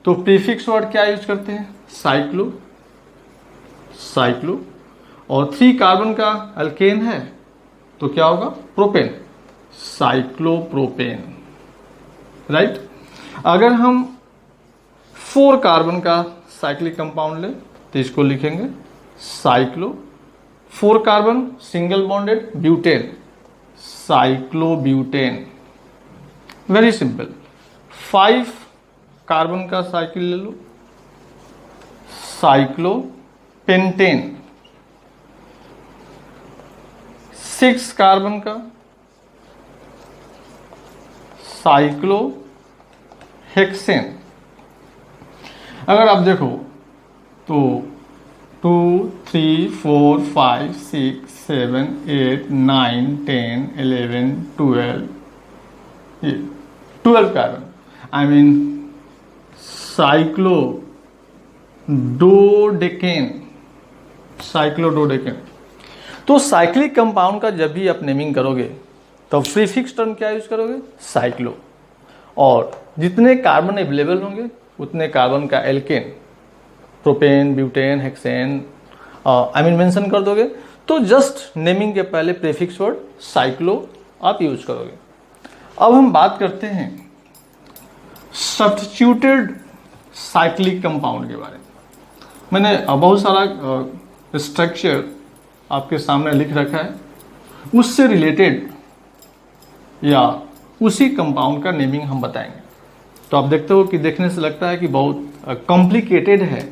तो prefix word क्या use करते हैं? Cyclo, cyclo. और 3 कार्बन का अल्केन है तो क्या होगा? Propane, cyclopropane, right. अगर हम 4 कार्बन का साइक्लिक कंपाउंड लें तो इसको लिखेंगे cyclo. 4 carbon single bonded butane, cyclobutane, very simple. 5 carbon का साइकिल ले लो, साइक्लोपेंटेन। 6 कार्बन का साइक्लोहेक्सेन। अगर आप देखो तो 2, 3, 4, 5, 6, 7, 8, 9, 10, 11, 12 कार्बन, आई मीन साइक्लोडोडेकेन, साइक्लोडोडेकेन। तो साइक्लिक कंपाउंड का जब भी आप नेमिंग करोगे तो प्रीफिक्स टर्म क्या यूज करोगे? साइक्लो। और जितने कार्बन अवेलेबल होंगे उतने कार्बन का alkane, propane, butane, hexane I mean mention कर दोगे। तो जस्ट नेमिंग के पहले प्रीफिक्स वर्ड साइक्लो आप यूज करोगे। अब हम बात करते हैं सब्स्टिट्यूटेड साइक्लिक कंपाउंड के बारे में। मैंने बहुत सारा स्ट्रक्चर आपके सामने लिख रखा है, उससे रिलेटेड या उसी कंपाउंड का नेमिंग हम बताएंगे। तो आप देखते हो कि देखने से लगता है कि बहुत कॉम्प्लिकेटेड है,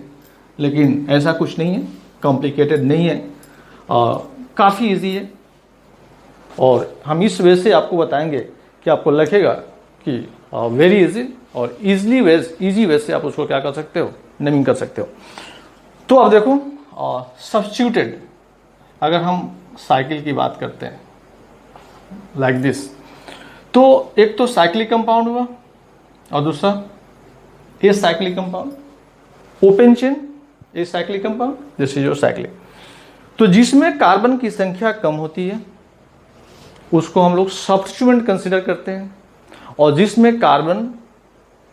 लेकिन ऐसा कुछ नहीं है, कॉम्प्लिकेटेड नहीं है, काफ़ी इजी है। और हम इस वे से आपको बताएंगे कि आपको लगेगा कि वेरी इजी और इजी वे से आप उसको क्या कर सकते हो? नेमिंग कर सकते हो। तो अब देखो सब्स्टिट्यूटेड, अगर हम साइकिल की बात करते हैं लाइक दिस, तो एक तो साइक्लिक कंपाउंड हुआ और दूसरा a cyclic compound, open chain a cyclic compound, this is your cyclic. तो जिसमें कार्बन की संख्या कम होती है उसको हम लोग सब्स्टिट्यूएंट कंसीडर करते हैं, और जिसमें कार्बन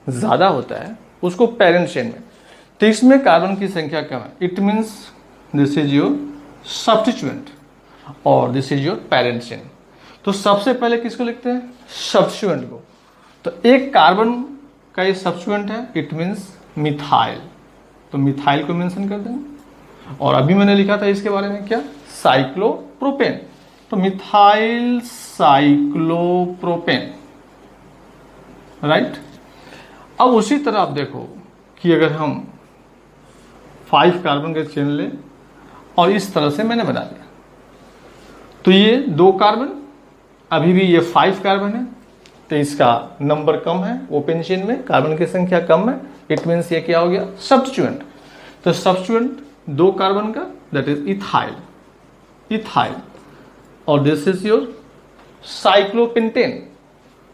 ज़्यादा होता है उसको पेरेंट चेन में। तो इसमें कार्बन की संख्या कम है, it means this is your substituent और this is your parent chain. तो सबसे पहले किसको लिखते हैं? सब्स्टिट्यूएंट को। तो एक कार्बन का ये सब्स्टिट्यूएंट है, इट मीन्स मिथाइल, तो मिथाइल को मेंशन कर देंगे। और अभी मैंने लिखा था इसके बारे में क्या? साइक्लोप्रोपेन, तो मिथाइल साइक्लोप्रोपेन, राइट। अब उसी तरह आप देखो कि अगर हम 5 कार्बन के चेन लें और इस तरह से मैंने बना दिया, तो ये 2 कार्बन, अभी भी ये 5 कार्बन है, तो इसका नंबर कम है, ओपन चेन में कार्बन की संख्या कम है, इट मीन्स ये क्या हो गया? सब्स्टिट्यूएंट। तो सब्स्टिट्यूएंट 2 कार्बन का, दैट इज इथाइल, इथाइल। और दिस इज योर साइक्लोपेंटेन,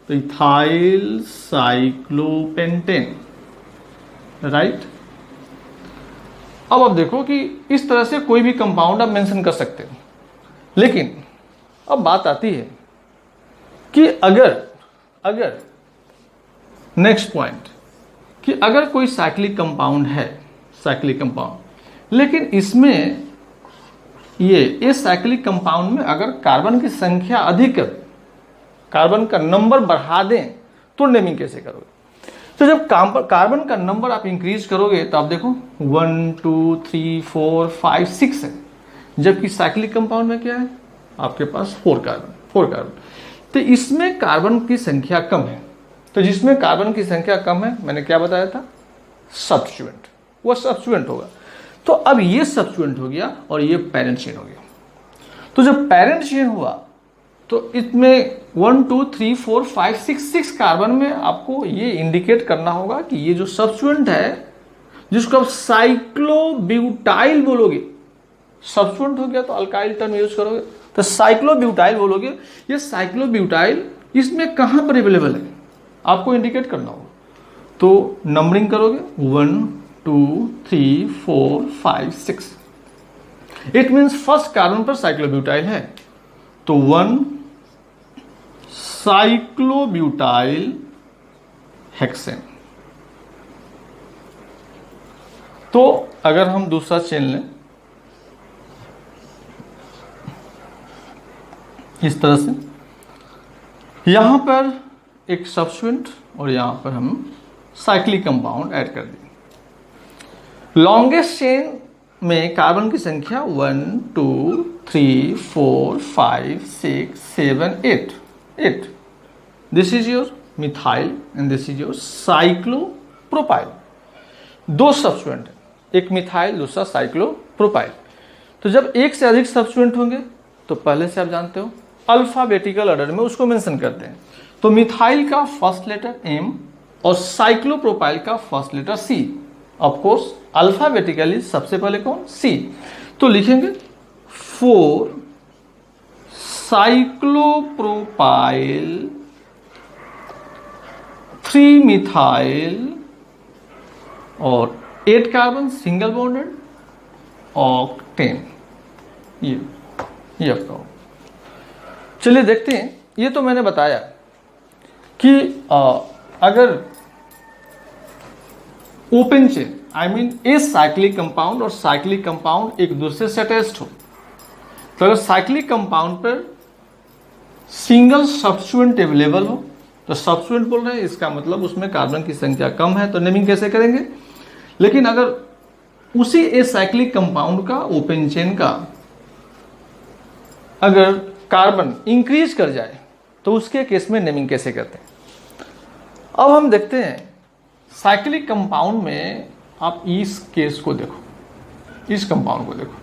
तो इथाइल साइक्लोपेंटेन, राइट। अब आप देखो कि इस तरह से कोई भी कंपाउंड आप मेंशन कर सकते हो, लेकिन अब बात आती है कि अगर नेक्स्ट पॉइंट, कि अगर कोई साइक्लिक कंपाउंड है, साइक्लिक कंपाउंड, लेकिन इसमें ये साइक्लिक कंपाउंड में अगर कार्बन की संख्या अधिक है, कार्बन का नंबर बढ़ा दें, तो नेमिंग कैसे करोगे? तो जब कार्बन का नंबर आप इंक्रीज करोगे तो आप देखो 1, 2, 3, 4, 5, 6 है, जबकि साइक्लिक कंपाउंड में क्या है? आपके पास 4 कार्बन। तो इसमें कार्बन की संख्या कम है, तो जिसमें कार्बन की संख्या कम है, मैंने क्या बताया था? सब्स्टिट्यूएंट, वो सब्स्टिट्यूएंट होगा। तो अब ये सब्स्टिट्यूएंट हो गया और ये पेरेंट चेन हो गया। तो जब पेरेंट चेन हुआ तो इसमें 1, 2, 3, 4, 5, 6 कार्बन में आपको ये इंडिकेट करना होगा कि ये जो सब्स्टिट्यूएंट है, जिसको आप साइक्लोब्यूटाइल बोलोगे, सब्स्टिट्यूएंट हो गया तो अल्काइल टर्म यूज करोगे, तो साइक्लोब्यूटाइल बोलोगे। ये साइक्लोब्यूटाइल इसमें कहां पर अवेलेबल है आपको इंडिकेट करना होगा। तो नंबरिंग करोगे 1, 2, 3, 4, 5, 6, इट मीन्स फर्स्ट कार्बन पर साइक्लोब्यूटाइल है, तो 1 साइक्लोब्यूटाइल हेक्सेन, तो अगर हम दूसरा चेन लें इस तरह से, यहां पर एक सब्स्टिट्यूएंट और यहां पर हम साइक्लिक कंपाउंड ऐड कर दिए। लॉन्गेस्ट चेन में कार्बन की संख्या 1 2 3 4 5 6 7 8। This is your methyl and this is your cyclopropyl. दो सब्स्टिट्यूएंट, एक मिथाइल दूसरा साइक्लोप्रोपाइल। तो जब एक से अधिक सब्स्टिट्यूएंट होंगे तो पहले से आप जानते हो अल्फाबेटिकल ऑर्डर में उसको मेंशन करते हैं। तो मिथाइल का फर्स्ट लेटर M और साइक्लोप्रोपाइल का first letter C। Of course alphabetically सबसे पहले कौन? C। तो लिखेंगे 4 साइक्लोप्रोपाइल 3 मिथाइल और 8 कार्बन सिंगल बॉन्डेड ऑक्टेन। ये आपका हो। चलिए देखते हैं। ये तो मैंने बताया कि अगर open chain I mean a cyclic compound और साइक्लिक कंपाउंड एक दूसरे से अटैच्ड हो, तो अगर साइक्लिक कंपाउंड पर सिंगल सब्स्टिट्यूएंट अवेलेबल हो, तो सब्स्टिट्यूएंट बोल रहे हैं इसका मतलब उसमें कार्बन की संख्या कम है, तो नेमिंग कैसे करेंगे। लेकिन अगर उसी ए साइक्लिक कंपाउंड का ओपन चेन का अगर कार्बन इंक्रीज कर जाए तो उसके केस में नेमिंग कैसे करते हैं। अब हम देखते हैं साइक्लिक कंपाउंड में। आप इस केस को देखो, इस कंपाउंड को देखो,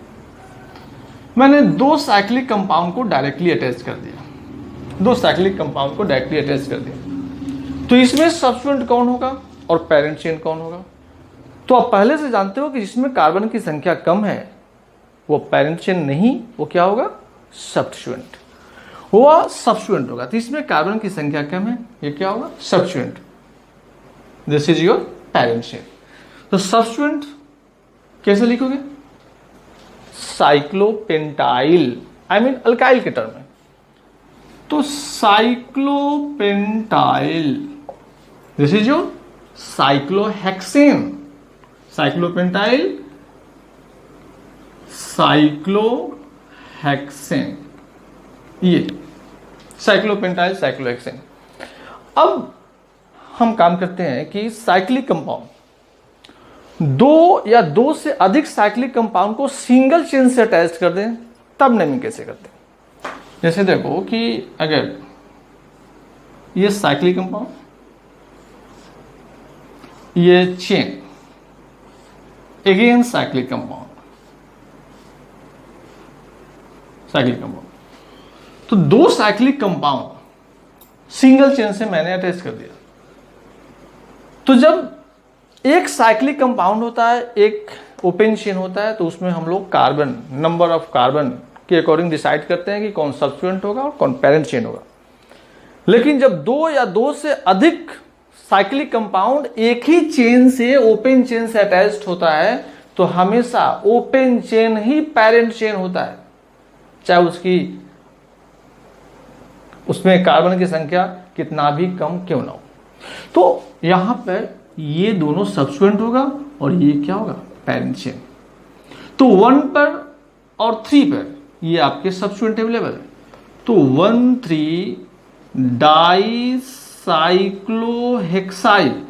मैंने दो साइक्लिक कंपाउंड को डायरेक्टली अटैच कर दिया, दो साइक्लिक कंपाउंड को डायरेक्टली अटैच कर दिया। तो इसमें सब्स्टिट्यूएंट कौन होगा और पेरेंट चेन कौन होगा। तो आप पहले से जानते हो कि जिसमें कार्बन की संख्या कम है वो पेरेंट चेन नहीं, वो क्या होगा? सब्स्टिट्यूएंट। वो सब्स्टिट्यूएंट होगा। तो इसमें कार्बन की संख्या कम है, ये क्या होगा? Substituent. This is your parent chain. तो सब्स्टिट्यूएंट कैसे लिखोगे? साइक्लोपेंटाइल, आई मीन अल्काइल के टर्म में। तो cyclopentyl, this is your cyclohexane. Cyclopentyl, cyclohexane, ये साइक्लोपेंटाइल साइक्लोहेक्सेन। अब हम काम करते हैं कि साइक्लिक कंपाउंड दो या दो से अधिक साइक्लिक कंपाउंड को सिंगल चेन से अटैच कर दें, तब नेमिंग कैसे करते हैं। जैसे देखो कि अगर ये साइक्लिक कंपाउंड, ये chain, again cyclic compound, cyclic compound, तो दो साइक्लिक कंपाउंड सिंगल चेन से मैंने अटैच कर दिया। तो जब एक साइक्लिक कंपाउंड होता है, एक ओपन चेन होता है, तो उसमें हम लोग कार्बन, नंबर ऑफ कार्बन के अकॉर्डिंग डिसाइड करते हैं कि कौन सब्स्टिट्यूएंट होगा और कौन पेरेंट चेन होगा। लेकिन जब दो या दो से अधिक साइक्लिक कंपाउंड एक ही चेन से, ओपन चेन से अटैच्ड होता है, तो हमेशा ओपन चेन ही पेरेंट चेन होता है, चाहे उसमें कार्बन की संख्या कितना भी कम क्यों ना हो। तो यहां पर ये दोनों सब्स्टिट्यूएंट होगा और ये क्या होगा? Parent chain. तो 1 पर और 3 पर ये आपके सब्स्टिट्यूएंट अवेलेबल है। तो 1,3 डाइसाइक्लोहेक्साइल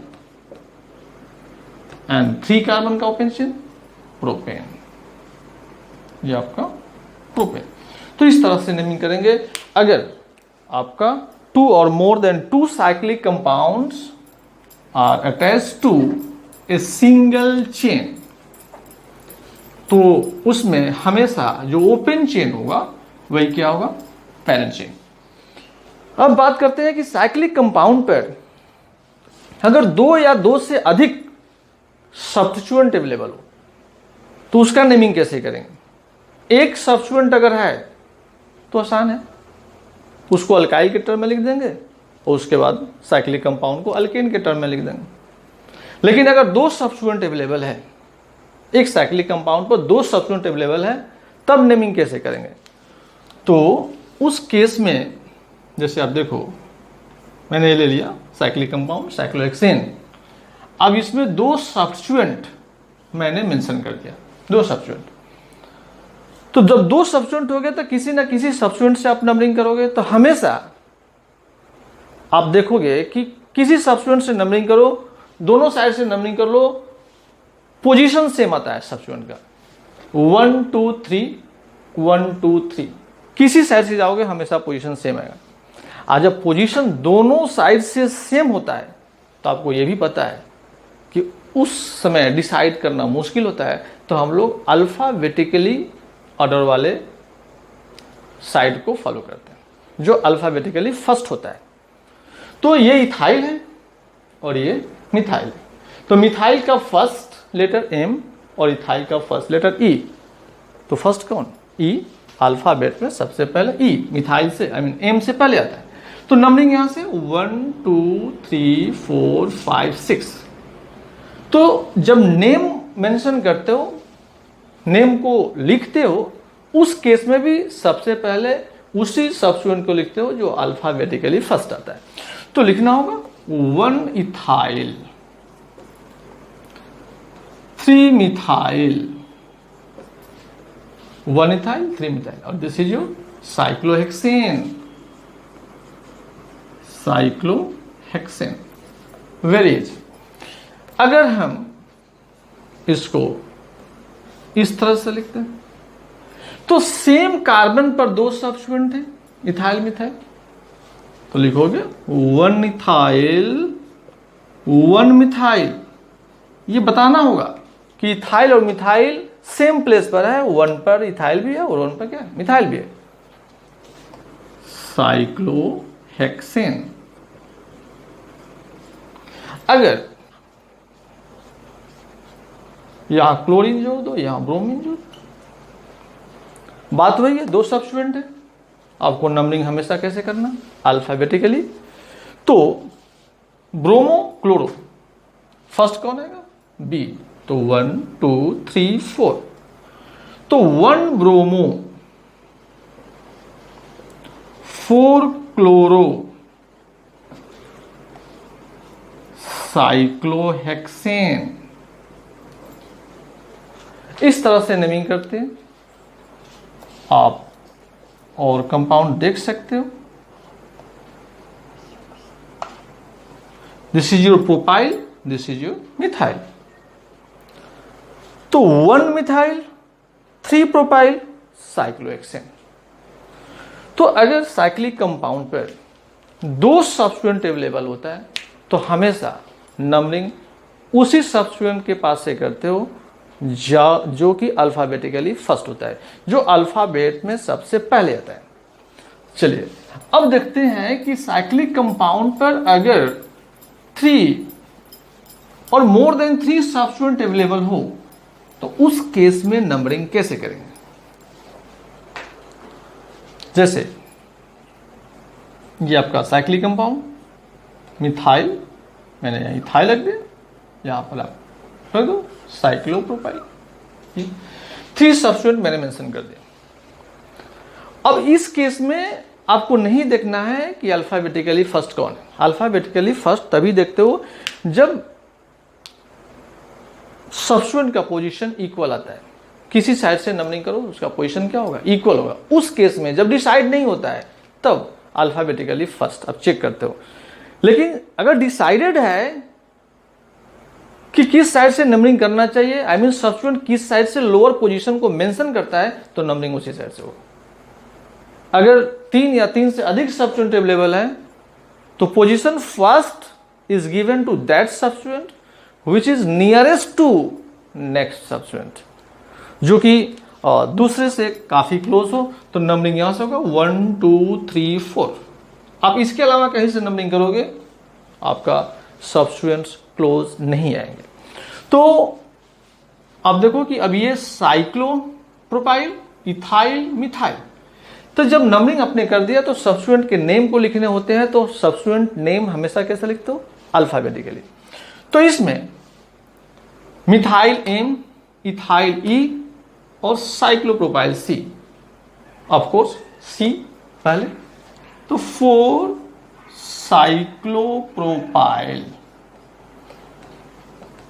एंड 3 कार्बन का ओपन चेन प्रोपेन, ये आपका प्रोपेन। तो इस तरह से नेमिंग करेंगे। अगर आपका 2 और more than 2 cyclic compounds are attached to a single chain, तो उसमें हमेशा जो ओपन चेन होगा वही क्या होगा? Parent chain. अब बात करते हैं कि साइक्लिक कंपाउंड पर अगर 2 या 2 से अधिक सब्स्टिट्यूएंट अवेलेबल हो, तो उसका नेमिंग कैसे करेंगे। एक सब्स्टिट्यूएंट अगर है तो आसान है, उसको अल्काइल के टर्म में लिख देंगे और उसके बाद साइक्लिक कंपाउंड को अल्केन के टर्म में लिख देंगे। लेकिन अगर 2 सब्स्टिट्यूएंट अवेलेबल है, एक साइक्लिक कंपाउंड पर 2 सब्स्टिट्यूएंट अवेलेबल है, तब नेमिंग कैसे करेंगे। तो उस केस में जैसे आप देखो, मैंने ले लिया साइक्लिक कंपाउंड साइक्लोहेक्सेन। अब इसमें 2 सब्स्टिट्यूएंट मैंने मेंशन कर दिया, 2 सब्स्टिट्यूएंट। तो जब 2 सब्स्टिट्यूएंट हो गए तो किसी ना किसी सब्स्टिट्यूएंट से आप नंबरिंग करोगे, तो हमेशा आप देखोगे कि किसी सब्स्टिट्यूएंट से नंबरिंग करो, दोनों साइड से नंबरिंग कर लो, पोजीशन सेम आता है सब्स्टिट्यूएंट का, 1 2 3 1 2 3, किसी साइड से जाओगे हमेशा पोजीशन सेम आएगा। आज जब पोजीशन दोनों साइड से सेम होता है तो आपको यह भी पता है कि उस समय डिसाइड करना मुश्किल होता है, तो हम लोग अल्फाबेटिकली ऑर्डर वाले साइड को फॉलो करते हैं जो अल्फाबेटिकली फर्स्ट होता है। तो ये इथाइल है और ये मिथाइल है। तो मिथाइल का फर्स्ट लेटर M और इथाइल का फर्स्ट लेटर E। तो फर्स्ट कौन? E। अल्फाबेट में सबसे पहले E, मिथाइल से M से पहले आता है। तो नंबरिंग यहां से 1 2 3 4 5 6। तो जब नेम मेंशन करते हो, नेम को लिखते हो, उस केस में भी सबसे पहले उसी सब्स्टिट्यूएंट को लिखते हो जो अल्फाबेटिकली फर्स्ट आता है। तो लिखना होगा 1 इथाइल, 3 मिथाइल, 1 इथाइल 3 मिथाइल, और this is your cyclohexane, cyclohexane. Very easy. अगर हम इसको इस तरह से लिखते हैं तो सेम कार्बन पर 2 सब्स्टिट्यूएंट हैं, इथाइल मिथाइल, तो लिखोगे 1 इथाइल 1 मिथाइल। ये बताना होगा कि इथाइल और मिथाइल सेम प्लेस पर है, 1 पर इथाइल भी है और 1 पर क्या है, मिथाइल भी है। साइक्लोहेक्सेन। अगर यहां क्लोरीन जोड़ दो, यहां ब्रोमीन जोड़ दो, बात वही है, 2 सब्स्टिट्यूएंट है। आपको नंबरिंग हमेशा कैसे करना? अल्फाबेटिकली। तो ब्रोमो क्लोरो, फर्स्ट कौन आएगा? B। तो 1 2 3 4। तो 1 ब्रोमो 4 क्लोरो साइक्लोहेक्सेन। इस तरह से नेमिंग करते हैं आप, और कंपाउंड देख सकते हो। This is your propyl, this is your methyl. तो 1 मिथाइल 3 प्रोपाइल साइक्लोहेक्सेन। तो अगर साइक्लिक कंपाउंड पर 2 सब्स्टिट्यूएंट अवेलेबल होता है तो हमेशा नंबरिंग उसी सब्स्टिट्यूएंट के पास से करते हो जो कि अल्फाबेटिकली फर्स्ट होता है, जो अल्फाबेट में सबसे पहले आता है। चलिए अब देखते हैं कि साइक्लिक कंपाउंड पर अगर 3 और मोर देन 3 सब्स्टिट्यूएंट अवेलेबल हो तो उस केस में नंबरिंग कैसे करेंगे। जैसे ये आपका साइक्लिक कंपाउंड मिथाइल, मैंने यहां इथाइल रख दिया, यहां पर आप रख दो साइक्लोप्रोपाइल, 3 सब्स्टिट्यूएंट मैंने मेंशन कर दिया। अब इस केस में आपको नहीं देखना है कि अल्फाबेटिकली फर्स्ट कौन है। अल्फाबेटिकली फर्स्ट तभी देखते हो जब सब्स्टिट्यूएंट का पोजीशन इक्वल आता है। किसी साइड से नंबरिंग करो, उसका पोजीशन क्या होगा? इक्वल होगा। उस केस में जब डिसाइड नहीं होता है तब अल्फाबेटिकली फर्स्ट आप चेक करते हो। लेकिन अगर डिसाइडेड है कि किस साइड से नंबरिंग करना चाहिए, आई मीन सब्स्टिट्यूएंट किस साइड से लोअर पोजीशन को मेंशन करता है, तो नंबरिंग उसी साइड से होगा। अगर 3 या 3 से अधिक सब्स्टिट्यूएंट अवेलेबल है तो position first is given to that substituent which is nearest to next substituent, जो कि दूसरे से काफी क्लोज हो। तो नंबरिंग यहां से होगा 1 2 3 4। आप इसके अलावा कहीं से नंबरिंग करोगे आपका सब्स्टिट्यूएंट्स क्लोज नहीं आएंगे। तो अब देखो कि अब ये साइक्लोप्रोपाइल, इथाइल, मिथाइल। तो जब नंबरिंग आपने कर दिया तो सब्स्टिट्यूएंट के नेम को लिखने होते हैं। तो सब्स्टिट्यूएंट नेम हमेशा कैसे लिखते हो? अल्फाबेटिकली। तो इसमें मिथाइल M, इथाइल E और cyclopropyl C। Of course C पहले, तो 4 cyclopropyl,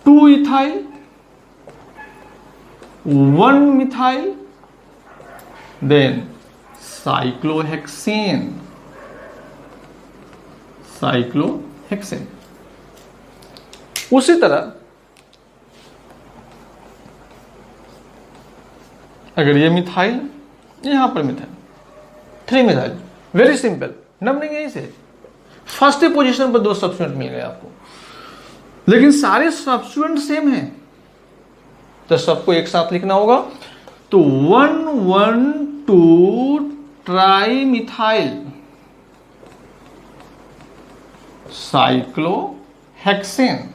2 ethyl, 1 methyl, then cyclohexane, cyclohexane. उसी तरह अगर ये मिथाइल, यहां पर methyl, 3 methyl, very simple, numbering यहीं से फर्स्ट पोजीशन पर 2 सब्स्टिट्यूएंट मिल गए आपको, लेकिन सारे सब्स्टिट्यूएंट सेम हैं, तो सबको एक साथ लिखना होगा। तो 1,1,2 ट्राई मिथाइल साइक्लोहेक्सेन।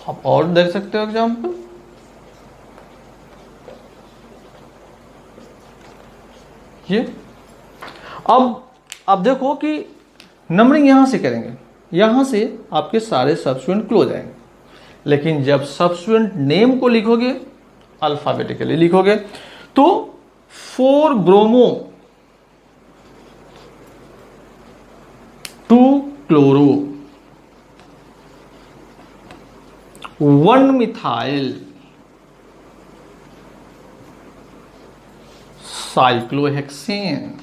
आप और देख सकते हो एग्जाम्पल, ये अब देखो कि नंबरिंग यहां से करेंगे, यहां से आपके सारे सब्स्टिट्यूएंट क्लोज आएंगे, लेकिन जब सब्स्टिट्यूएंट नेम को लिखोगे अल्फाबेटिकली लिखोगे, तो 4 bromo 2 chloro 1 methyl cyclohexane,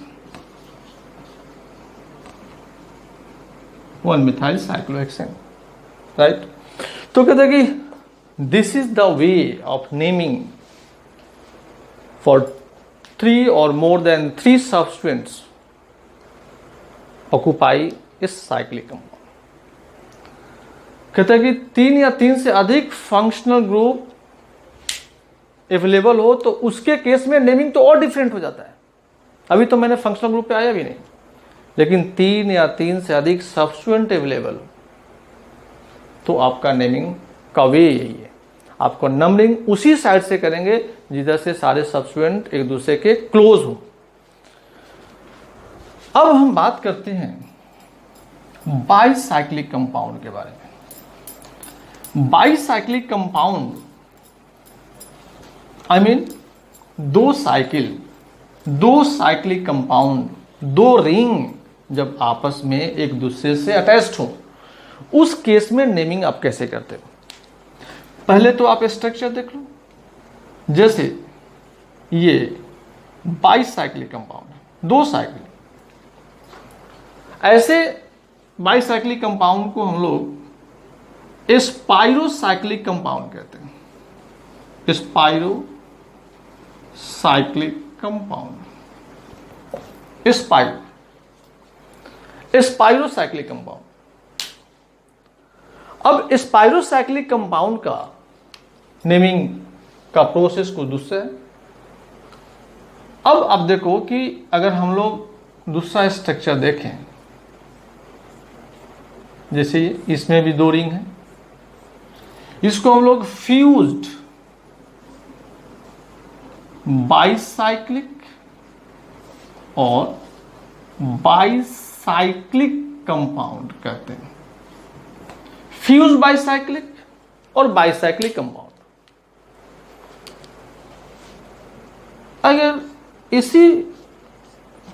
1 methyl cyclohexane, right. तो कहते हैं कि this is the way of naming for 3 or more than 3 substituents occupy इस साइक्लिक कंपाउंड। कहते हैं कि 3 या 3 से अधिक फंक्शनल ग्रुप अवेलेबल हो तो उसके केस में नेमिंग तो और डिफरेंट हो जाता है। अभी तो मैंने फंक्शनल ग्रुप पे आया भी नहीं, लेकिन 3 या 3 से अधिक सब्स्टिट्यूएंट अवेलेबल तो आपका नेमिंग का वे यही है, आपको नंबरिंग उसी साइड से करेंगे जिधर से सारे सब्स्टिट्यूएंट एक दूसरे के क्लोज हो। अब हम बात करते हैं बाईसाइक्लिक कंपाउंड के बारे में। Bicyclic compound I mean 2 cyclic compound, 2 ring जब आपस में एक दूसरे से अटैच्ड हो, उस केस में नेमिंग आप कैसे करते हो। पहले तो आप स्ट्रक्चर देख लो, जैसे ये बाईसाइक्लिक कंपाउंड है, 2 साइक्लिक, ऐसे बाईसाइक्लिक कंपाउंड को हम लोग स्पाइरोसाइक्लिक कंपाउंड कहते हैं। स्पाइरोसाइक्लिक कंपाउंड, स्पाइरोसाइक्लिक कंपाउंड। अब स्पाइरोसाइक्लिक कंपाउंड का नेमिंग का प्रोसेस कुछ दूसरा है। अब आप देखो कि अगर हम लोग दूसरा स्ट्रक्चर देखें, जैसे इसमें भी 2 रिंग है, इसको हम लोग फ्यूज्ड बाईसाइक्लिक और बाईसाइक्लिक कंपाउंड कहते हैं। फ्यूज बाईसाइक्लिक और बाईसाइक्लिक कंपाउंड। अगर इसी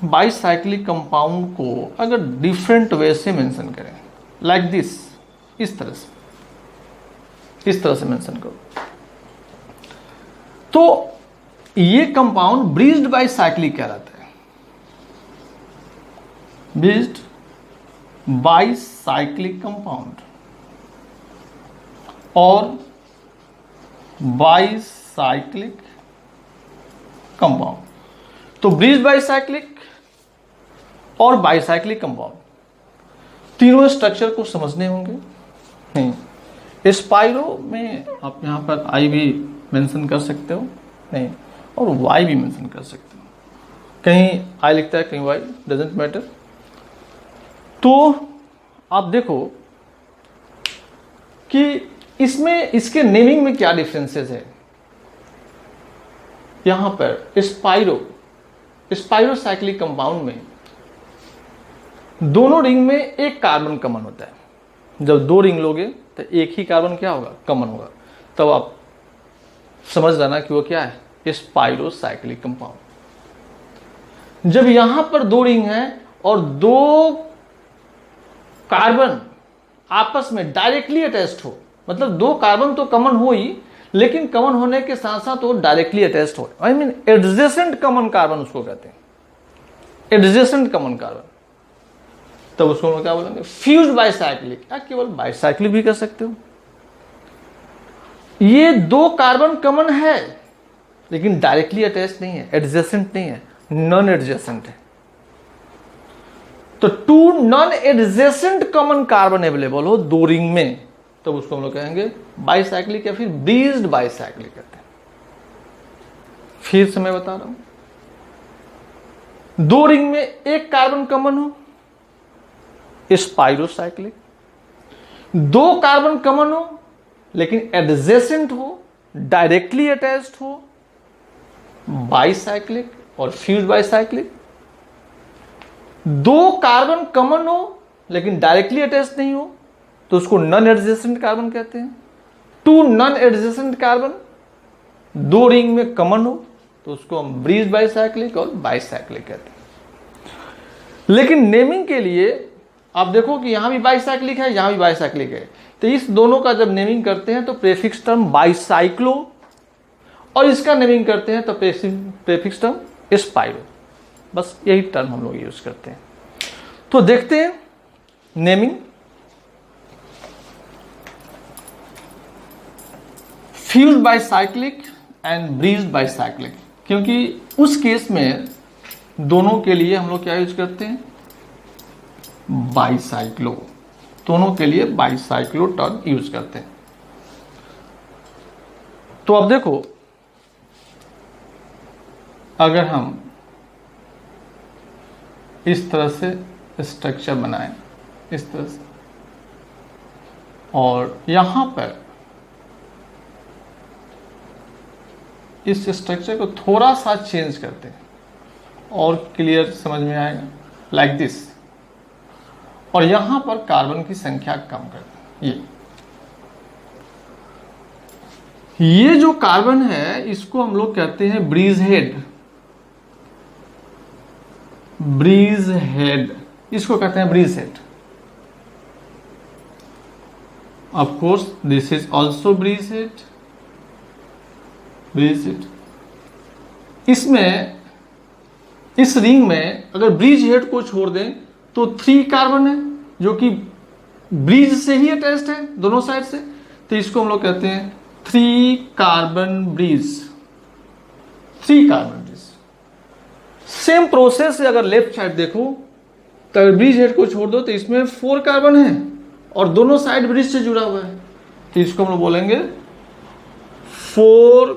बाईसाइक्लिक कंपाउंड को अगर डिफरेंट वे से मेंशन करें, लाइक दिस, इस तरह से मेंशन करो, तो ये कंपाउंड ब्रिज्ड बाईसाइक्लिक कहलाता है। ब्रिज्ड बाईसाइक्लिक कंपाउंड और बाईसाइक्लिक कंपाउंड। तो ब्रिज्ड बाईसाइक्लिक और बाईसाइक्लिक कंपाउंड तीनों स्ट्रक्चर को समझने होंगे। नहीं, स्पाइरो में आप यहां पर आई भी मेंशन कर सकते हो, नहीं, और वाई भी मेंशन कर सकते हो। कहीं आई लिखता है, कहीं वाई, डजेंट मैटर। तो आप देखो कि इसमें इसके नेमिंग में क्या डिफरेंसेस है। यहां पर स्पाइरोसाइक्लिक कंपाउंड में दोनों रिंग में एक कार्बन कॉमन होता है। जब 2 रिंग लोगे तो एक ही कार्बन क्या होगा, कॉमन होगा। तब आप समझ जाना कि वो क्या है, स्पाइरोसाइक्लिक कंपाउंड। जब यहां पर 2 रिंग है और 2 कार्बन आपस में डायरेक्टली अटैच्ड हो, मतलब 2 कार्बन तो कॉमन हो ही, लेकिन कॉमन होने के साथ साथ वो डायरेक्टली अटैच्ड हो, I mean adjacent common carbon उसको कहते हैं, एडजेसेंट कॉमन कार्बन। तब उसको हम क्या बोलेंगे, फ्यूज बाइसाइक्लिक, या केवल बाइसाइक्लिक भी कह सकते हो। ये दो कार्बन कॉमन है लेकिन डायरेक्टली अटैच नहीं है, एडजेसेंट नहीं है, नॉन एडजेसेंट है। तो two non adjacent common carbon available हो दो रिंग में, तो उसको हम लोग कहेंगे बाइसाइक्लिक या फिर ब्रीज्ड बाइसाइक्लिक कहते हैं। फिर से मैं बता रहा हूं, दो रिंग में एक कार्बन कॉमन हो, स्पाइरोसाइक्लिक। दो कार्बन कॉमन हो लेकिन एडजेसेंट हो, डायरेक्टली अटैच्ड हो, बाइसाइक्लिक और फ्यूज बाइसाइक्लिक। दो कार्बन कॉमन हो लेकिन डायरेक्टली अटैच नहीं हो तो उसको नॉन एडजेसेंट कार्बन कहते हैं। टू नॉन एडजेसेंट कार्बन दो रिंग में कॉमन हो तो उसको हम ब्रीज बाइसाइक्लिक और बाइसाइक्लिक कहते हैं। लेकिन नेमिंग के लिए आप देखो कि यहां भी बाइसाइक्लिक है, यहां भी बाइसाइक्लिक है, तो इस दोनों का जब नेमिंग करते हैं तो प्रेफिक्स टर्म बाइसाइक्लो, और इसका नेमिंग करते हैं तो प्रेफिक्स टर्म स्पाइरो। बस यही टर्म हम लोग यूज करते हैं। तो देखते हैं naming. Fused bicyclic and bridged bicyclic, क्योंकि उस केस में दोनों के लिए हम लोग क्या यूज करते हैं, बाइसाइक्लो। दोनों के लिए बाइसाइक्लो टर्म यूज करते हैं। तो अब देखो, अगर हम इस तरह से स्ट्रक्चर बनाएं, इस तरह से, और यहां पर इस स्ट्रक्चर को थोड़ा सा चेंज करते हैं और क्लियर समझ में आएगा, लाइक दिस, और यहां पर कार्बन की संख्या कम करते हैं। ये जो कार्बन है इसको हम लोग कहते हैं ब्रीज हेड, ब्रीज हेड, इसको कहते हैं bridge head. Of course this is also bridge head, bridge head. इसमें इस रिंग में अगर ब्रीज हेड को छोड़ दें तो 3 कार्बन है जो कि ब्रीज से ही अटैच्ड है दोनों साइड से, तो इसको हम लोग कहते हैं 3 carbon bridge, 3 carbon bridge. Same process से अगर लेफ्ट साइड देखो तो अगर ब्रीज हेड को छोड़ दो तो इसमें 4 कार्बन है और दोनों साइड ब्रीज से जुड़ा हुआ है, तो इसको हम लोग बोलेंगे 4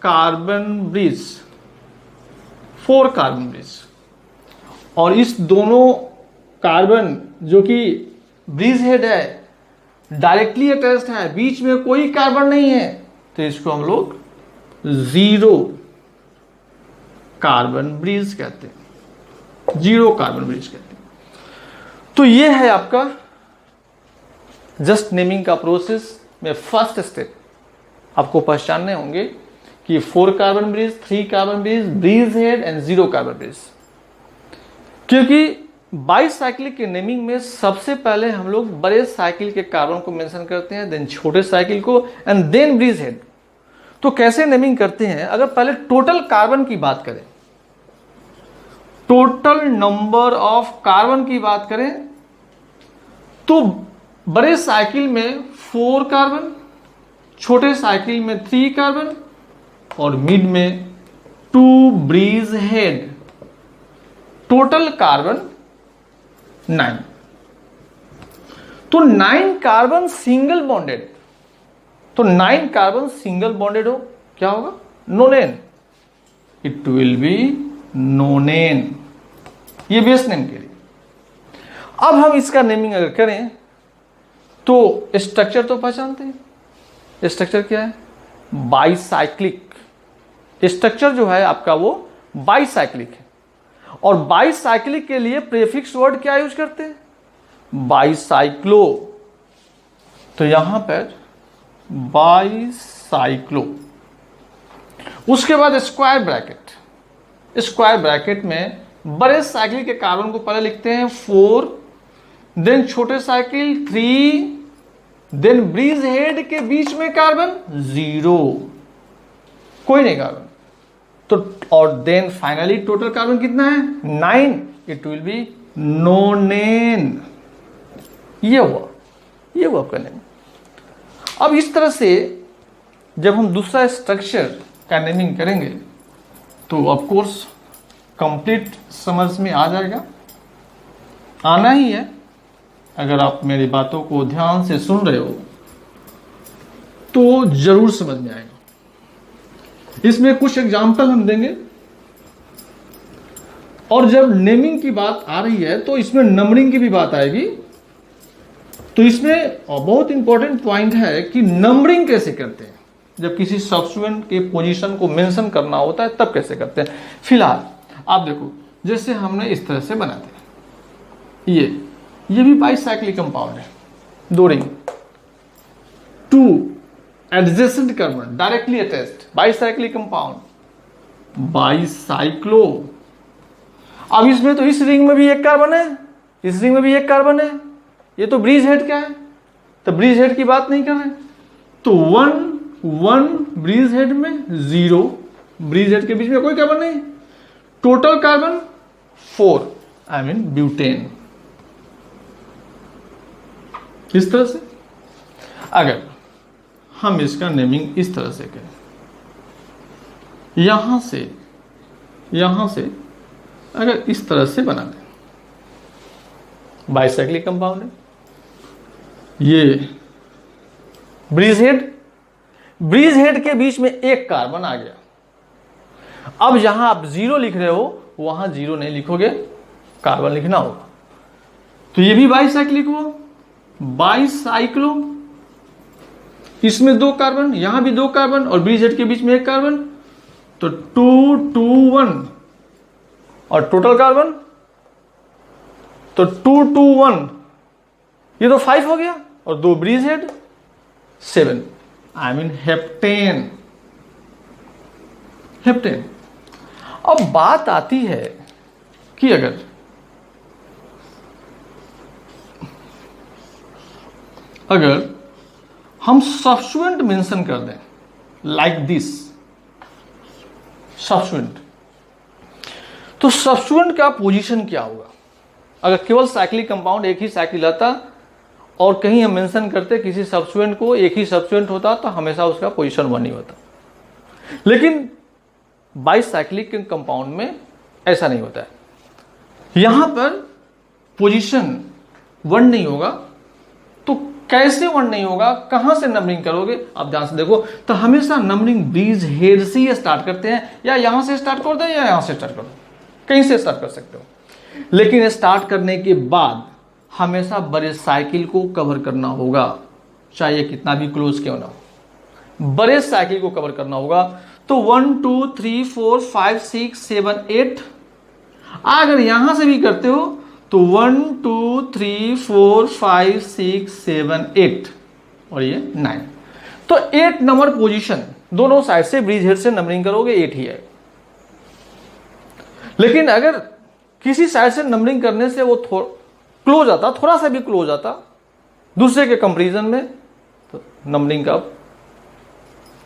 कार्बन ब्रीज, 4 कार्बन ब्रीज। और इस दोनों कार्बन जो कि ब्रीज हेड है डायरेक्टली अटैच्ड है, बीच में कोई कार्बन नहीं है, तो इसको हम लोग 0 कार्बन ब्रीज कहते हैं, 0 कार्बन ब्रीज कहते हैं। तो ये है आपका जस्ट नेमिंग का प्रोसेस में फर्स्ट स्टेप। आपको पहचानने होंगे कि 4 carbon bridge, 3 carbon bridge, bridge head and 0 carbon bridge. क्योंकि बाइसाइक्लिक के नेमिंग में सबसे पहले हम लोग बड़े साइकिल के कार्बन को मेंशन करते हैं, देन छोटे साइकिल को, एंड देन ब्रीज हेड। तो कैसे नेमिंग करते हैं, अगर पहले टोटल कार्बन की बात करें, टोटल नंबर ऑफ कार्बन की बात करें तो बड़े साइकिल में 4 कार्बन, छोटे साइकिल में 3 कार्बन और मिड में 2 ब्रीज हेड। Total carbon 9। तो 9 कार्बन सिंगल बॉन्डेड, तो 9 कार्बन सिंगल बॉन्डेड हो क्या होगा, नोनेन, इट विल बी नोनेन। ये बेस नेम के लिए। अब हम इसका नेमिंग अगर करें तो स्ट्रक्चर तो पहचानते हैं, स्ट्रक्चर क्या है, बाइसाइक्लिक। स्ट्रक्चर जो है आपका वो बाइसाइक्लिक है, और बाइसाइक्लिक के लिए प्रीफिक्स वर्ड क्या यूज करते हैं, बाइसाइक्लो। तो यहां पर बाइसाइक्लो, उसके बाद स्क्वायर ब्रैकेट। स्क्वायर ब्रैकेट में बड़े साइकिल के कार्बन को पहले लिखते हैं 4, देन छोटे साइकिल 3, देन ब्रीज हेड के बीच में कार्बन 0, कोई नहीं कार्बन। तो और देन फाइनली टोटल कार्बन कितना है 9, इट विल बी नोनेन। ये हुआ आपका नेम। अब इस तरह से जब हम दूसरा स्ट्रक्चर का नेमिंग करेंगे तो ऑफ कोर्स कंप्लीट समझ में आ जाएगा, आना ही है। अगर आप मेरी बातों को ध्यान से सुन रहे हो तो जरूर समझ में आएगा। इसमें कुछ एग्जाम्पल हम देंगे, और जब नेमिंग की बात आ रही है तो इसमें नंबरिंग की भी बात आएगी। तो इसमें बहुत इंपॉर्टेंट पॉइंट है कि नंबरिंग कैसे करते हैं। जब किसी सब्स्टिट्यूएंट के पोजीशन को मेंशन करना होता है तब कैसे करते हैं। फिलहाल आप देखो, जैसे हमने इस तरह से बनाते हैं, ये भी बाइसाइक्लिक कंपाउंड है, 2 ring, 2 adjacent carbon directly attached, bicyclic compound, bicyclo. अब इसमें तो इस रिंग में भी एक कार्बन है, इस रिंग में भी एक कार्बन है, ये तो ब्रीज हेड क्या है, तो ब्रीज हेड की बात नहीं कर रहे। तो 1 ब्रीज हेड में 0, ब्रीज हेड के बीच में कोई कार्बन नहीं, total carbon 4, I mean butane. इस तरह से अगर हम इसका नेमिंग इस तरह से करें, यहां से अगर इस तरह से बना दें, बाइसाइक्लिक कंपाउंड है, ये ब्रीज हेड के बीच में एक कार्बन आ गया। अब जहां आप 0 लिख रहे हो वहां 0 नहीं लिखोगे, कार्बन लिखना होगा। तो ये भी बाइसाइक्लिक हुआ, बाइसाइक्लो। इसमें 2 कार्बन, यहां भी 2 कार्बन, और ब्रीज हेड के बीच में एक कार्बन, तो 2 2 1, और टोटल कार्बन तो 2 2 1, ये तो 5 हो गया, और 2 bridge head 7, I mean heptane. अब बात आती है कि अगर हम सब्स्टिट्यूएंट मेंशन कर दें लाइक दिस सब्स्टिट्यूएंट, तो सब्स्टिट्यूएंट का पोजीशन क्या होगा। अगर केवल साइक्लिक कंपाउंड एक ही साइकिल आता और कहीं हम मेंशन करते किसी सब्स्टिट्यूएंट को, एक ही सब्स्टिट्यूएंट होता तो हमेशा उसका पोजीशन 1 ही होता। लेकिन बाइसाइक्लिक कंपाउंड में ऐसा नहीं होता है, यहां पर पोजीशन 1 नहीं होगा। तो कैसे 1 नहीं होगा, कहां से नंबरिंग करोगे आप ध्यान से देखो। तो हमेशा नंबरिंग ब्रीज हेड से ही स्टार्ट करते हैं, या यहां से स्टार्ट कर दो या यहां से स्टार्ट कर दो, कहीं से स्टार्ट कर सकते हो। लेकिन स्टार्ट करने के बाद हमेशा बड़े साइकिल को कवर करना होगा, चाहे कितना भी क्लोज क्यों ना हो, बड़े साइकिल को कवर करना होगा। तो 1 2 3 4 5 6 7 8, अगर यहां से भी करते हो तो 1 2 3 4 5 6 7 8, और ये 9। तो 8 नंबर पोजीशन दोनों साइड से ब्रीज हेड से नंबरिंग करोगे 8 ही है। लेकिन अगर किसी साइड से नंबरिंग करने से वो क्लोज आता, थोड़ा सा भी क्लोज आता दूसरे के कंपैरिजन में, तो नंबरिंग का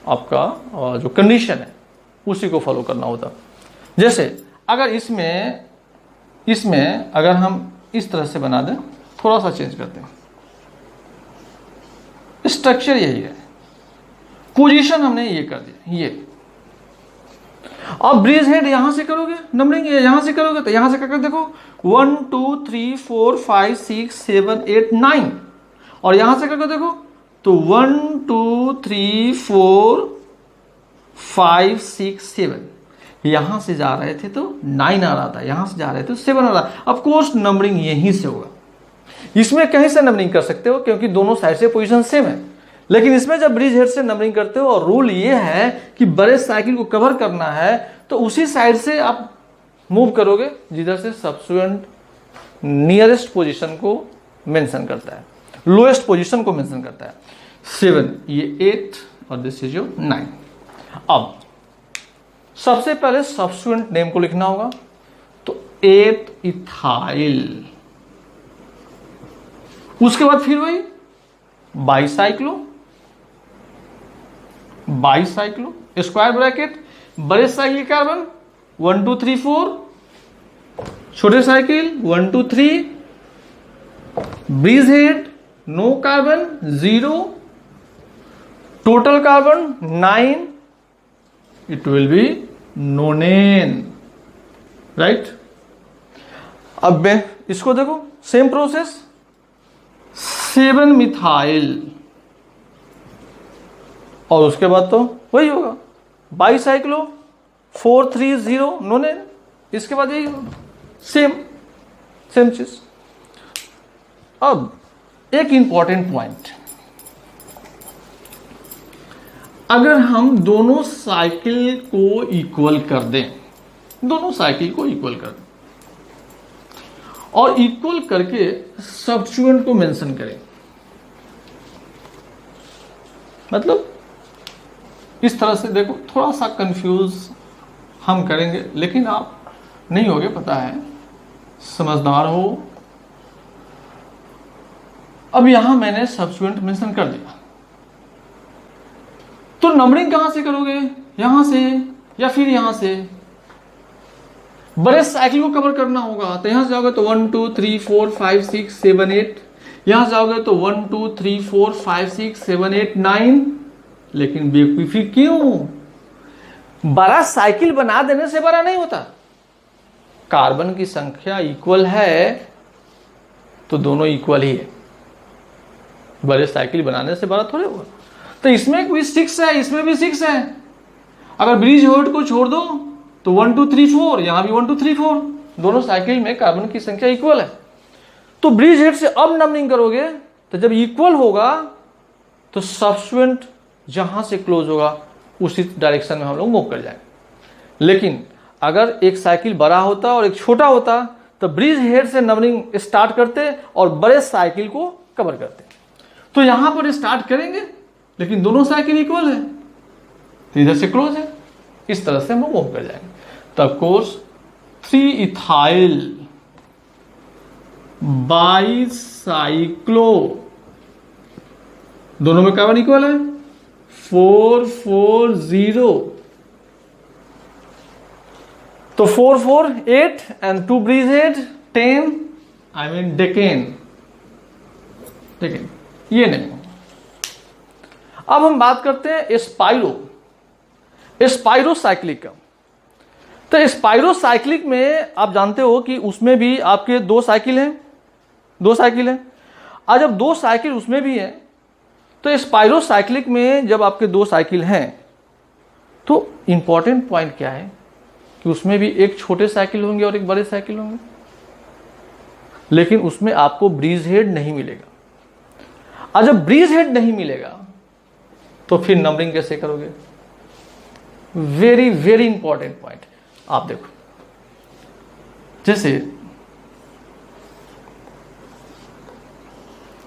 आपका जो कंडीशन है उसी को फॉलो करना होता। जैसे अगर इसमें अगर हम इस तरह से बना दें, थोड़ा सा चेंज करते हैं, स्ट्रक्चर यही है, पोजीशन हमने ये कर दिया, ये। अब ब्रीज हेड यहां से करोगे नंबरिंग, यहां से करोगे तो यहां से करके देखो 1 2 3 4 5 6 7 8 9, और यहां से करके देखो तो 1 2 3 4 5 6 7, यहां से जा रहे थे तो 9 आ रहा था, यहां से जा रहे थे तो 7 आ रहा था। ऑफ कोर्स नंबरिंग यहीं से होगा, इसमें कहीं से नंबरिंग कर सकते हो क्योंकि दोनों साइड से पोजीशन सेम है। लेकिन इसमें जब ब्रिज हेड से नंबरिंग करते हो और रूल ये है कि बड़े साइकिल को कवर करना है तो उसी साइड से आप मूव करोगे जिधर से सब्स्टिट्यूएंट नियरेस्ट पोजीशन को मेंशन करता है, लोएस्ट पोजीशन को मेंशन करता है। 7 ये 8 और दिस इज योर 9। अब सबसे पहले सब्स्टिट्यूएंट नेम को लिखना होगा, तो 8 इथाइल। उसके बाद फिर वही बाईसाइक्लो, बाईसाइक्लो, स्क्वायर ब्रैकेट, बड़े साइकिल कार्बन 1 2 3 4, छोटे cycle 1 2 3, bridge head no carbon 0, total carbon 9, it will be nonane, right. अब मैं इसको देखो, सेम प्रोसेस, 7 मिथाइल, और उसके बाद तो वही होगा, बाईसाइक्लो 4 3 0 नोनेन, इसके बाद यही होगा, सेम चीज। अब एक इंपॉर्टेंट पॉइंट, अगर हम दोनों साइकिल को इक्वल कर दें, दोनों साइकिल को इक्वल कर दें और इक्वल करके सब्स्टिट्यूएंट को मेंशन करें, मतलब इस तरह से देखो, थोड़ा सा कंफ्यूज हम करेंगे, लेकिन आप नहीं होगे, पता है, समझदार हो। अब यहां मैंने सब्स्टिट्यूएंट मेंशन कर दिया, तो नंबरिंग कहां से करोगे, यहां से या फिर यहां से? बड़े साइकिल को कवर करना होगा, तो यहां से जाओगे तो 1 2 3 4 5 6 7 8, यहां से जाओगे तो 1 2 3 4 5 6 7 8 9। लेकिन बेवकूफी क्यों? बड़ा साइकिल बना देने से बड़ा नहीं होता, कार्बन की संख्या इक्वल है तो दोनों इक्वल ही है, बड़े साइकिल बनाने से बड़ा थोड़े होगा। तो इसमें भी 6 है, इसमें भी 6 है, अगर ब्रिज हेड को छोड़ दो तो 1 2 3 4, यहां भी 1 2 3 4, दोनों साइकिल में कार्बन की संख्या इक्वल है। तो ब्रिज हेड से अब नंबरिंग करोगे तो जब इक्वल होगा तो सब्स्टिट्यूएंट जहां से क्लोज होगा उसी डायरेक्शन में हम लोग मूव कर जाएंगे। लेकिन अगर एक साइकिल बड़ा होता और एक छोटा होता तो ब्रिज हेड से नंबरिंग स्टार्ट करते और बड़े साइकिल को कवर करते। तो यहां पर स्टार्ट करेंगे लेकिन दोनों साइकिल इक्वल है तो इधर से क्लोज है, इस तरह से हम मूव कर जाएंगे। तो ऑफ कोर्स 3 इथाइल बाईसाइक्लो, दोनों में कार्बन इक्वल है, 4 4 0, तो 4 4 8 and 2 bridge head 10, I mean decane, decane ये नहीं। अब हम बात करते हैं स्पाइरोसाइक्लिक का। तो स्पाइरोसाइक्लिक में आप जानते हो कि उसमें भी आपके दो साइकिल हैं, और जब दो साइकिल उसमें भी है तो स्पाइरोसाइक्लिक में जब आपके दो साइकिल हैं तो इंपॉर्टेंट पॉइंट क्या है कि उसमें भी एक छोटे साइकिल होंगे और एक बड़े साइकिल होंगे, लेकिन उसमें आपको ब्रिज हेड नहीं मिलेगा। और जब ब्रिज हेड नहीं मिलेगा तो फिर नंबरिंग कैसे करोगे? Very very important point. आप देखो, जैसे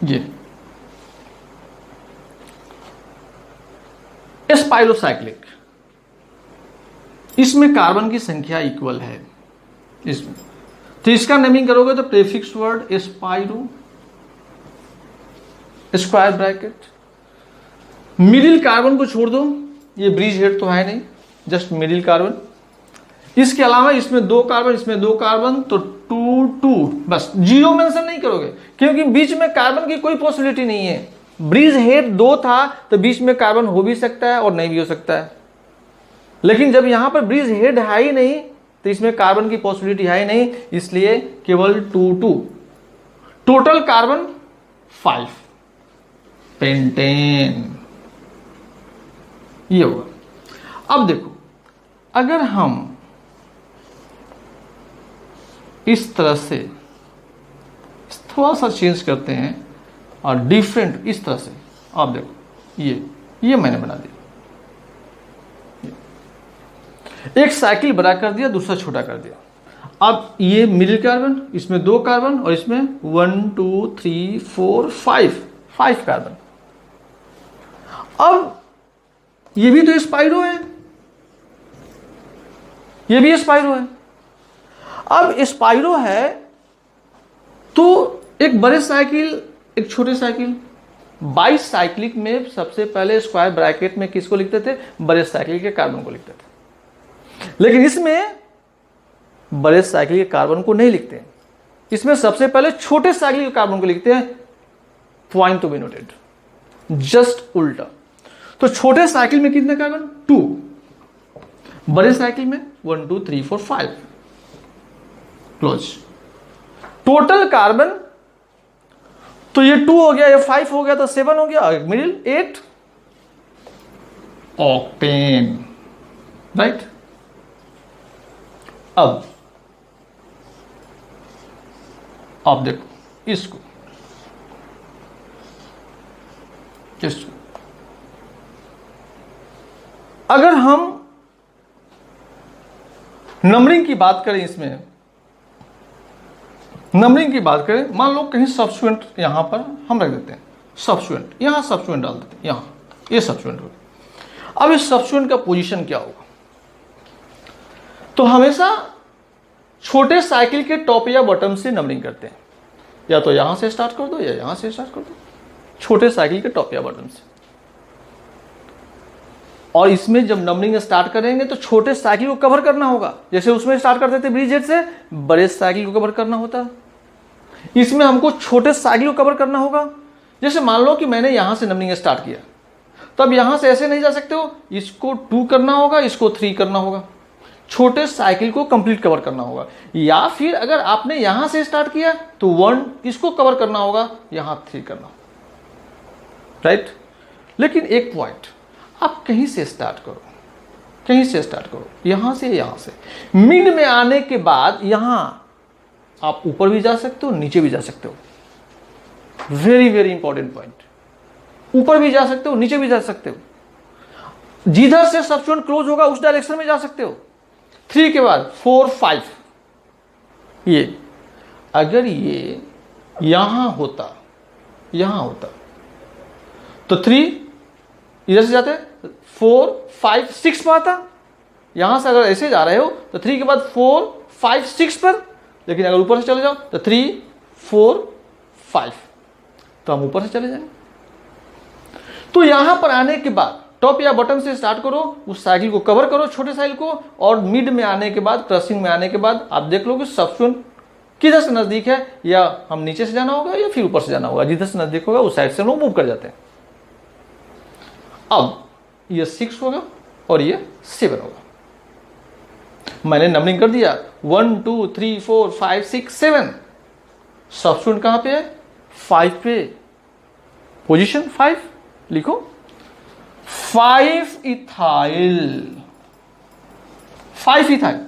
ये स्पाइरोसाइक्लिक, इसमें कार्बन की संख्या इक्वल है इसमें, तो इसका नेमिंग करोगे तो prefix word spiro, square bracket, middle carbon को छोड़ दो, ये ब्रिज हेड तो है नहीं, जस्ट मिडिल कार्बन। इसके अलावा इसमें दो कार्बन, इसमें दो कार्बन, तो 2 2, बस जीरो मेंशन नहीं करोगे क्योंकि बीच में कार्बन की कोई पॉसिबिलिटी नहीं है। ब्रिज हेड 2 था तो बीच में कार्बन हो भी सकता है और नहीं भी हो सकता है, लेकिन जब यहां पर ब्रिज हेड है ही नहीं तो इसमें कार्बन की पॉसिबिलिटी है ही नहीं, इसलिए केवल 2 2, टोटल कार्बन 5, पेंटेन ये होगा। अब देखो, अगर हम इस तरह से थोड़ा सा चेंज करते हैं और डिफरेंट इस तरह से, आप देखो ये मैंने बना दिया, एक साइकिल बड़ा कर दिया, दूसरा छोटा कर दिया। अब ये मिडिल कार्बन, इसमें दो कार्बन और इसमें 1 2 3 4 5 कार्बन। अब ये भी तो स्पाइरो है, ये भी स्पाइरो है। अब स्पाइरो है तो एक बड़े साइकिल एक छोटे साइकिल, बाईस साइक्लिक में सबसे पहले स्क्वायर ब्रैकेट में किसको लिखते थे? बड़े साइकिल के कार्बन को लिखते थे। लेकिन इसमें बड़े साइकिल के कार्बन को नहीं लिखते हैं, इसमें सबसे पहले छोटे साइकिल के कार्बन को लिखते हैं। Point to be noted, just उल्टा। तो छोटे साइकिल में कितने कार्बन? 2, बड़े साइकिल में 1 2 3 4 5। क्लोज। टोटल कार्बन तो ये 2 हो गया, ये 5 हो गया, तो 7 हो गया, मिडिल 8 ऑक्टेन, राइट। अब आप देखो इसको, अगर हम नंबरिंग की बात करें, इसमें नंबरिंग की बात करें, मान लो कहीं सब्स्टिट्यूएंट यहां पर हम रख देते हैं, सब्स्टिट्यूएंट यहां सब्स्टिट्यूएंट डाल देते हैं, यहां ये सब्स्टिट्यूएंट हो गया। अब इस सब्स्टिट्यूएंट का पोजीशन क्या होगा? तो हमेशा छोटे साइकिल के टॉप या बॉटम से नंबरिंग करते हैं, या तो यहां से स्टार्ट कर दो या यहां से स्टार्ट कर दो, छोटे साइकिल के टॉप या बॉटम से। और इसमें जब नंबरिंग स्टार्ट करेंगे तो छोटे साइकिल को कवर करना होगा, जैसे उसमें स्टार्ट करते थे ब्रिजेट से, बड़े साइकिल को कवर करना होता है। इसमें हमको छोटे साइकिल को कवर करना होगा। जैसे मान लो कि मैंने यहां से नंबरिंग स्टार्ट किया, तब यहां से ऐसे नहीं जा सकते हो, इसको 2 करना होगा, इसको 3 करना होगा, छोटे साइकिल को कंप्लीट कवर करना होगा। या फिर अगर आपने यहां से स्टार्ट किया तो 1 इसको कवर करना होगा, यहां 3 करना, राइट। लेकिन एक पॉइंट, आप कहीं से स्टार्ट करो, कहीं से स्टार्ट करो, यहां से यहां से, मिड में आने के बाद यहां आप ऊपर भी जा सकते हो, नीचे भी जा सकते हो। वेरी वेरी इंपॉर्टेंट पॉइंट, ऊपर भी जा सकते हो, नीचे भी जा सकते हो। जिधर से सब्स्टिट्यूएंट क्लोज होगा उस डायरेक्शन में जा सकते हो। 3 के बाद 4 5, ये अगर ये यहां होता, यहां होता तो 3 इधर से जाते, 4 5 6 पर आता। यहां से अगर ऐसे जा रहे हो तो 3 के बाद 4 5 6 पर, लेकिन अगर ऊपर से चले जाओ तो 3 4 5, तो हम ऊपर से चले जाएंगे। तो यहां पर आने के बाद टॉप या बॉटम से स्टार्ट करो, उस साइकिल को कवर करो, छोटे साइकिल को, और मिड में आने के बाद, क्रसिंग में आने के बाद आप देख लो कि सब्स्टिट्यूएंट किधर से नजदीक है, या हम नीचे से जाना होगा या फिर ऊपर से जाना होगा। जिधर से नजदीक होगा उस साइड से हम लोग मूव कर जाते हैं। अब ये 6 होगा और ये 7 होगा। मैंने नंबरिंग कर दिया 1 2 3 4 5 6 7। सब्स्टिट्यूएंट कहां पे है? 5 पे, पोजीशन 5 लिखो। 5 इथाइल, 5 इथाइल।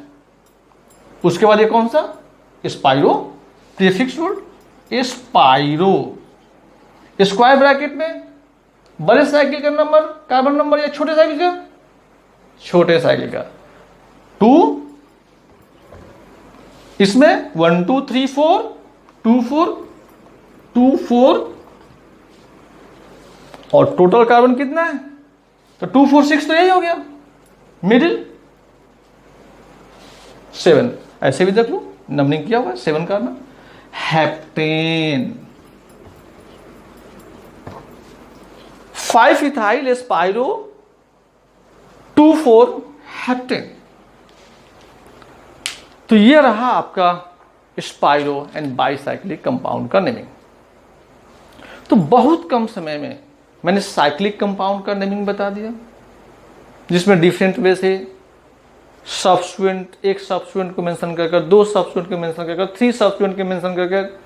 उसके बाद ये कौन सा? Spiro, prefix word spiro. Square bracket में बड़े साइकिल का नंबर, कार्बन नंबर, या छोटे साइकिल का? छोटे साइकिल का 2, इसमें 1 2 3 4 2 4 2 4, और टोटल कार्बन कितना है? तो 2 4 6, तो यही हो गया, मिडिल 7। ऐसे भी देख लो, नंबरिंग किया हुआ है 7 carbon. Heptane, 5 ethyl spiro 2 4 heptane. तो ये रहा आपका स्पाइरो एंड बाईसाइक्लिक कंपाउंड का नेमिंग। तो बहुत कम समय में मैंने साइक्लिक कंपाउंड का नेमिंग बता दिया, जिसमें डिफरेंट वे से सब्स्टिट्यूएंट, एक सब्स्टिट्यूएंट को मेंशन कर, 2 सब्स्टिट्यूएंट को मेंशन कर, 3 सब्स्टिट्यूएंट को मेंशन कर,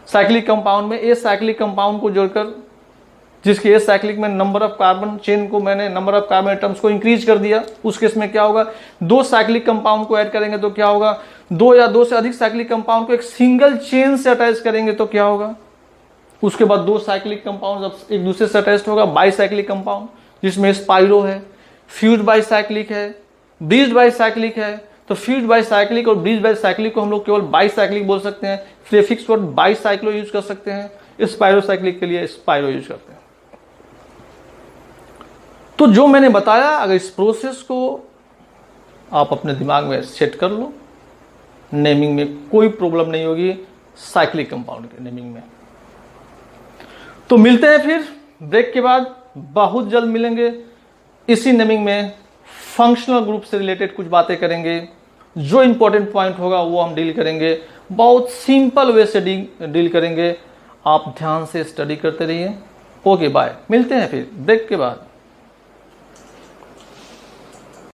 साइक्लिक कंपाउंड में ए साइक्लिक कंपाउंड को जोड़कर, जिसके ए साइक्लिक में नंबर ऑफ कार्बन चेन को मैंने, नंबर ऑफ कार्बन एटम्स को इंक्रीज कर दिया। उस केस में क्या होगा? 2 साइक्लिक कंपाउंड को ऐड करेंगे तो क्या होगा? 2 या 2 से अधिक साइक्लिक कंपाउंड को एक सिंगल चेन से अटैच करेंगे तो क्या होगा? उसके बाद 2 साइक्लिक कंपाउंड जब एक दूसरे से अटैच होगा, बाईसाइक्लिक कंपाउंड, जिसमें स्पाइरो है, फ्यूज्ड बाईसाइक्लिक है, ब्रीज्ड बाईसाइक्लिक है। तो फ्यूज्ड बाईसाइक्लिक और ब्रीज्ड बाईसाइक्लिक को हम लोग केवल बाईसाइक्लिक बोल सकते हैं। प्रीफिक्स वर्ड बाईसाइक्लो यूज कर सकते हैं। स्पाइरोसाइक्लिक के लिए स्पाइरो यूज करते हैं। तो जो मैंने बताया, अगर इस प्रोसेस को आप अपने दिमाग में सेट कर लो, नेमिंग में कोई प्रॉब्लम नहीं होगी साइक्लिक कंपाउंड के नेमिंग में। तो मिलते हैं फिर ब्रेक के बाद, बहुत जल्द मिलेंगे। इसी नेमिंग में फंक्शनल ग्रुप से रिलेटेड कुछ बातें करेंगे, जो इंपॉर्टेंट पॉइंट होगा वो हम डील करेंगे, बहुत सिंपल वे से डील करेंगे। आप ध्यान से स्टडी करते रहिए। ओके बाय, मिलते हैं फिर ब्रेक के बाद।